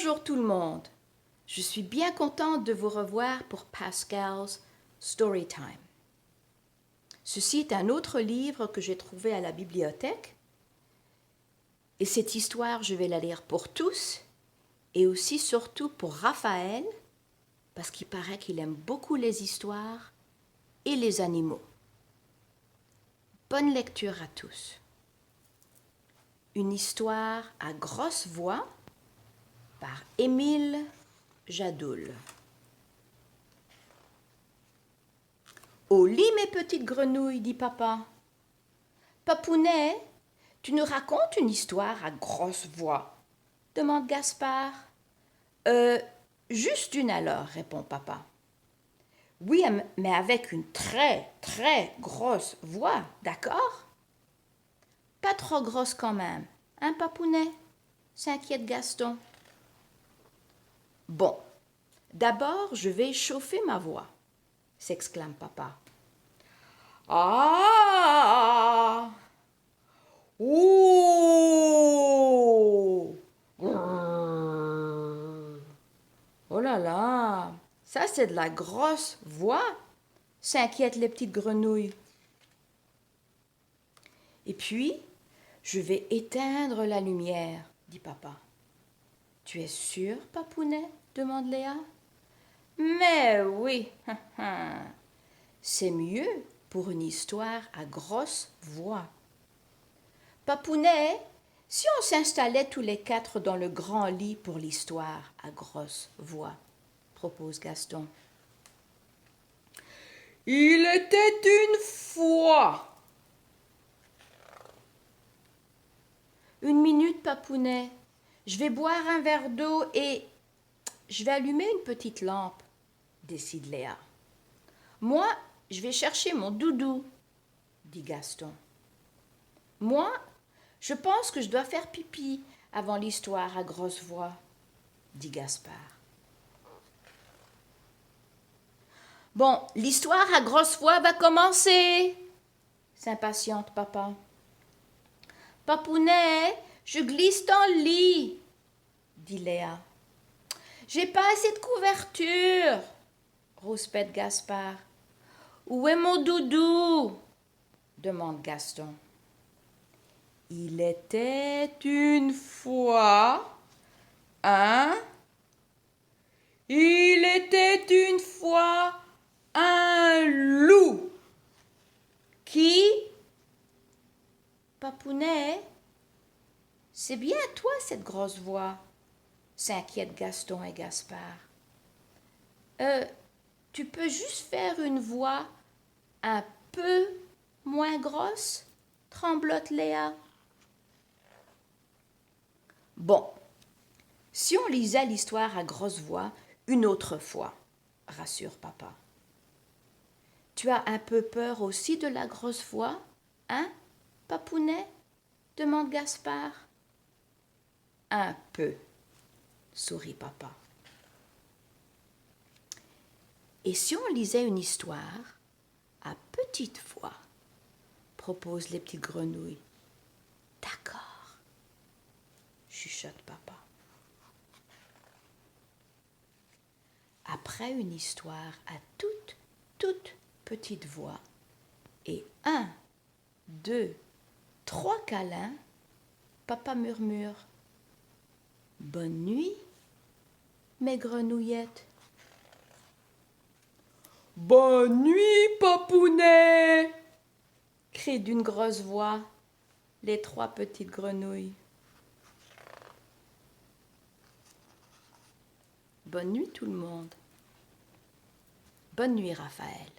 Bonjour tout le monde. Je suis bien contente de vous revoir pour Pascal's Storytime. Ceci est un autre livre que j'ai trouvé à la bibliothèque. Et cette histoire, je vais la lire pour tous et aussi surtout pour Raphaël, parce qu'il paraît qu'il aime beaucoup les histoires et les animaux. Bonne lecture à tous. Une histoire à grosse voix par Émile Jadoul. Au lit, mes petites grenouilles, dit papa. Papounet, tu nous racontes une histoire à grosse voix, demande Gaspard. Juste une alors, répond papa. Oui, mais avec une très, très grosse voix, d'accord? Pas trop grosse quand même, hein, Papounet? S'inquiète Gaston. Bon, d'abord je vais chauffer ma voix, s'exclame papa. Ah! Ouh! Oh là là! Ça, c'est de la grosse voix, s'inquiètent les petites grenouilles. Et puis, je vais éteindre la lumière, dit papa. Tu es sûr, Papounet? Demande Léa. Mais oui, c'est mieux pour une histoire à grosse voix. Papounet, si on s'installait tous les quatre dans le grand lit pour l'histoire à grosse voix, propose Gaston. Il était une fois. Une minute, Papounet. Je vais boire un verre d'eau et je vais allumer une petite lampe, décide Léa. Moi, je vais chercher mon doudou, dit Gaston. Moi, je pense que je dois faire pipi avant l'histoire à grosse voix, dit Gaspard. Bon, l'histoire à grosse voix va commencer, s'impatiente papa. Papounet, je glisse dans le lit, dit Léa. J'ai pas assez de couverture, rouspète Gaspard. Où est mon doudou? Demande Gaston. Il était une fois Il était une fois un loup. Qui? Papounet, c'est bien toi cette grosse voix, s'inquiètent Gaston et Gaspard. Tu peux juste faire une voix un peu moins grosse? Tremblote Léa. Bon, si on lisait l'histoire à grosse voix une autre fois, rassure papa. Tu as un peu peur aussi de la grosse voix, hein, Papounet? Demande Gaspard. Un peu, sourit papa. Et si on lisait une histoire à petite voix, proposent les petites grenouilles. D'accord, chuchote papa. Après une histoire à toute petite voix et 1, 2, 3 câlins, papa murmure. Bonne nuit, mes grenouillettes. Bonne nuit, Papounet, crient d'une grosse voix les 3 petites grenouilles. Bonne nuit tout le monde. Bonne nuit Raphaël.